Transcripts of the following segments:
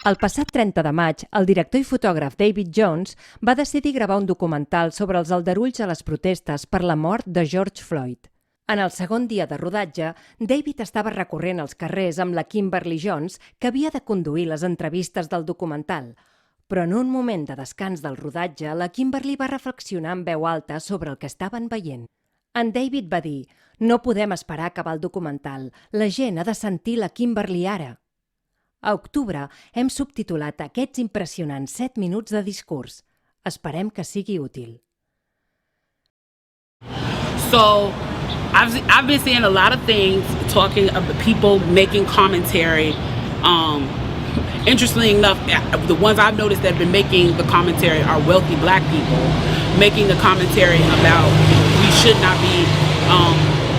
El passat 30 de maig, el director i fotògraf David Jones va decidir gravar un documental sobre els aldarulls a les protestes per la mort de George Floyd. En el segon dia de rodatge, David estava recorrent els carrers amb la Kimberly Jones, que havia de conduir les entrevistes del documental. Però en un moment de descans del rodatge, la Kimberly va reflexionar en veu alta sobre el que estaven veient. En David va dir: "No podem esperar a acabar el documental. La gent ha de sentir la Kimberly ara." A Octubre hem subtitulat aquests impressionants 7 minuts de discurs. Esperem que sigui útil. So, I've been seeing a lot of things talking of the people making commentary. Interestingly enough, the ones I've noticed that have been making the commentary are wealthy black people making the commentary about we should not be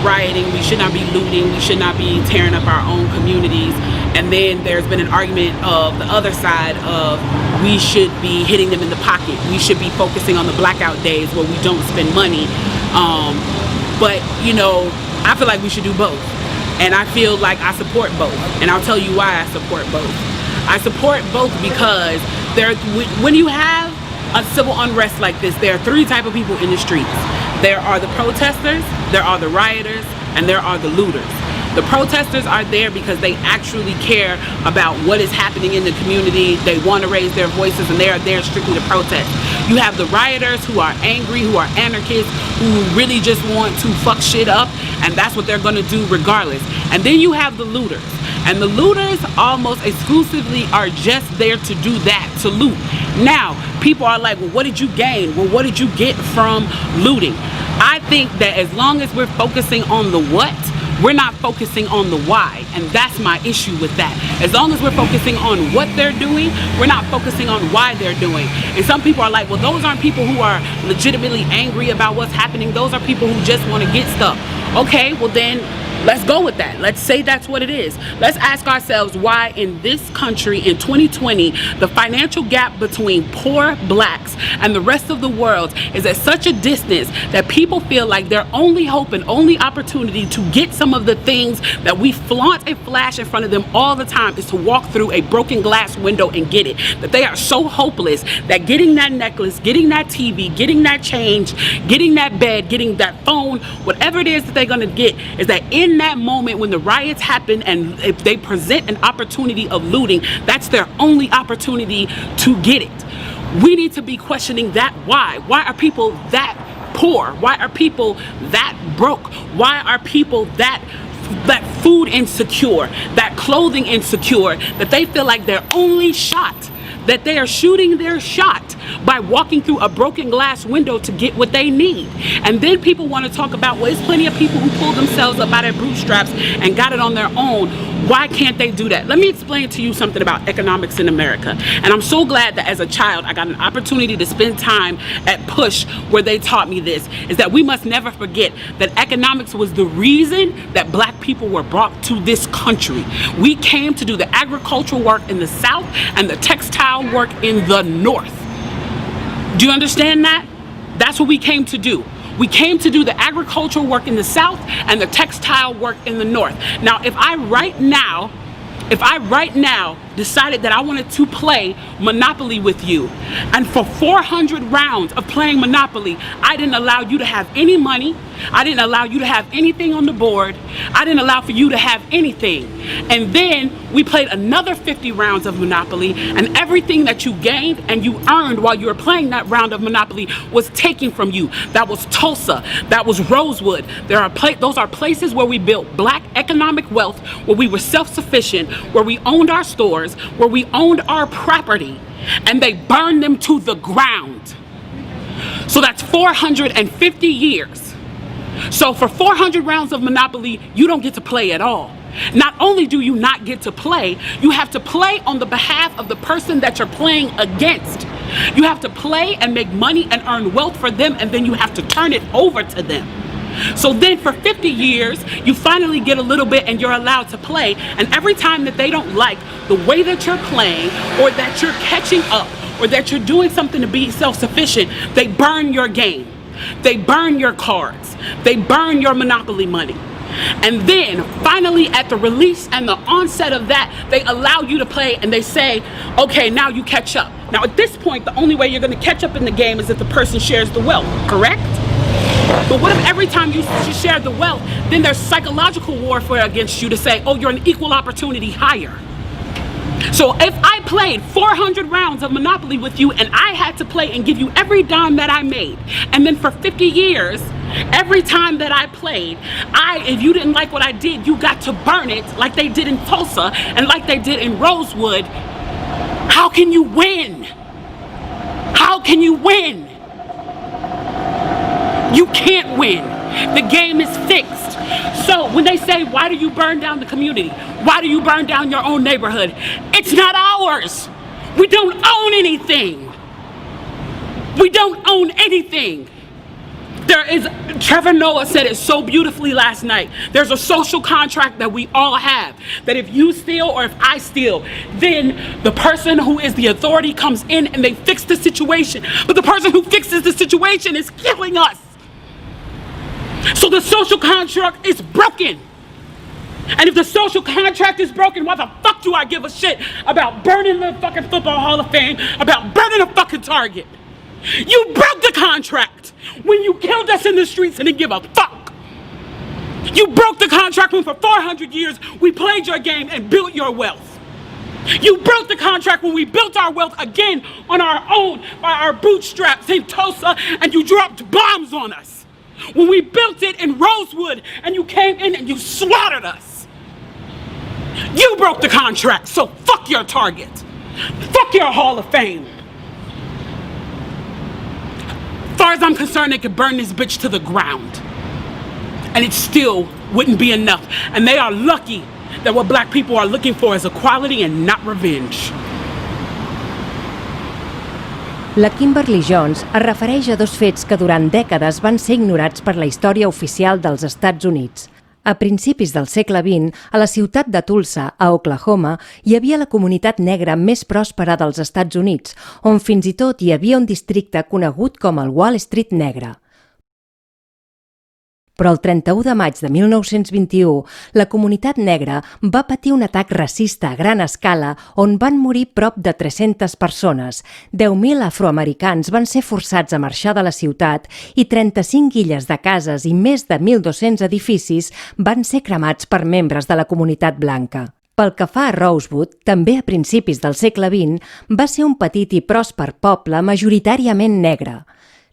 rioting, we should not be looting, we should not be tearing up our own communities. And then there's been an argument of the other side of we should be hitting them in the pocket. We should be focusing on the blackout days where we don't spend money. But, you know, I feel like we should do both. And I feel like I support both. And I'll tell you why I support both. I support both because when you have a civil unrest like this, there are 3 types of people in the streets. There are the protesters, there are the rioters, and there are the looters. The protesters are there because they actually care about what is happening in the community. They want to raise their voices and they are there strictly to protest. You have the rioters who are angry, who are anarchists, who really just want to fuck shit up, and that's what they're going to do regardless. And then you have the looters. And the looters almost exclusively are just there to do that, to loot. Now, people are like, well, what did you gain? Well, what did you get from looting? I think that as long as we're focusing on the what, we're not focusing on the why, and that's my issue with that. As long as we're focusing on what they're doing, we're not focusing on why they're doing. And some people are like, well, those aren't people who are legitimately angry about what's happening. Those are people who just want to get stuff. Okay, well then, let's go with that. Let's say that's what it is. Let's ask ourselves why in this country in 2020, the financial gap between poor blacks and the rest of the world is at such a distance that people feel like their only hope and only opportunity to get some of the things that we flaunt and flash in front of them all the time is to walk through a broken glass window and get it. That they are so hopeless that getting that necklace, getting that TV, getting that change, getting that bed, getting that phone, whatever it is that they're going to get, is that in that moment when the riots happen and if they present an opportunity of looting, that's their only opportunity to get it. We need to be questioning that why. Why are people that poor? Why are people that broke? Why are people that food insecure, that clothing insecure, that they feel like their only shot, that they are shooting their shot by walking through a broken glass window to get what they need. And then people want to talk about, well, there's plenty of people who pulled themselves up by their bootstraps and got it on their own. Why can't they do that? Let me explain to you something about economics in America. And I'm so glad that as a child, I got an opportunity to spend time at Push where they taught me this, is that we must never forget that economics was the reason that black people were brought to this country. We came to do the agricultural work in the South and the textile work in the North. Do you understand that? That's what we came to do. We came to do the agricultural work in the South and the textile work in the North. Now, if I right now decided that I wanted to play Monopoly with you, and for 400 rounds of playing Monopoly, I didn't allow you to have any money, I didn't allow you to have anything on the board, I didn't allow for you to have anything. And then we played another 50 rounds of Monopoly, and everything that you gained and you earned while you were playing that round of Monopoly was taken from you. That was Tulsa, that was Rosewood. Those are places where we built black economic wealth, where we were self-sufficient, where we owned our stores, where we owned our property, and they burned them to the ground. So that's 450 years. So for 400 rounds of Monopoly, you don't get to play at all. Not only do you not get to play, you have to play on the behalf of the person that you're playing against. You have to play and make money and earn wealth for them, and then you have to turn it over to them. So then for 50 years, you finally get a little bit and you're allowed to play. And every time that they don't like the way that you're playing, or that you're catching up, or that you're doing something to be self-sufficient, they burn your game. They burn your cards. They burn your Monopoly money. And then finally at the release and the onset of that, they allow you to play and they say, okay, now you catch up. Now at this point, the only way you're going to catch up in the game is if the person shares the wealth, correct? But what if every time you share the wealth, then there's psychological warfare against you to say, oh, you're an equal opportunity hire. So if I played 400 rounds of Monopoly with you and I had to play and give you every dime that I made, and then for 50 years, every time that I played, if you didn't like what I did, you got to burn it like they did in Tulsa and like they did in Rosewood, how can you win? How can you win? You can't win. The game is fixed. So when they say, why do you burn down the community? Why do you burn down your own neighborhood? It's not ours. We don't own anything. We don't own anything. Trevor Noah said it so beautifully last night. There's a social contract that we all have. That if you steal or if I steal, then the person who is the authority comes in and they fix the situation. But the person who fixes the situation is killing us. So the social contract is broken. And if the social contract is broken, why the fuck do I give a shit about burning the fucking Football Hall of Fame, about burning a fucking Target? You broke the contract when you killed us in the streets and didn't give a fuck. You broke the contract when for 400 years we played your game and built your wealth. You broke the contract when we built our wealth again on our own by our bootstraps in Tulsa and you dropped bombs on us. When we built it in Rosewood and you came in and you slaughtered us. You broke the contract, so fuck your Target. Fuck your Hall of Fame. As far as I'm concerned, they could burn this bitch to the ground. And it still wouldn't be enough. And they are lucky that what black people are looking for is equality and not revenge. La Kimberly Jones es refereix a dos fets que durant dècades van ser ignorats per la història oficial dels Estats Units. A principis del segle XX, a la ciutat de Tulsa, a Oklahoma, hi havia la comunitat negra més pròspera dels Estats Units, on fins i tot hi havia un districte conegut com el Wall Street negre. Però el 31 de maig de 1921, la comunitat negra va patir un atac racista a gran escala on van morir prop de 300 persones, 10.000 afroamericans van ser forçats a marxar de la ciutat i 35 illes de cases i més de 1.200 edificis van ser cremats per membres de la comunitat blanca. Pel que fa a Rosewood, també a principis del segle XX, va ser un petit i pròsper poble majoritàriament negre.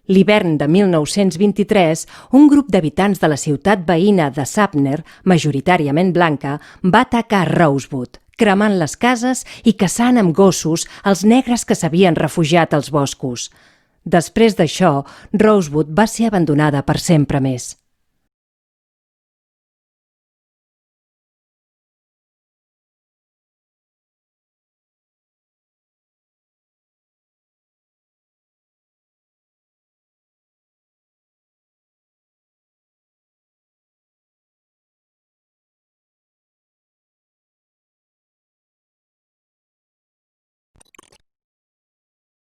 L'hivern de 1923, un grup d'habitants de la ciutat veïna de Sumner, majoritàriament blanca, va atacar Rosewood, cremant les cases i caçant amb gossos els negres que s'havien refugiat als boscos. Després d'això, Rosewood va ser abandonada per sempre més.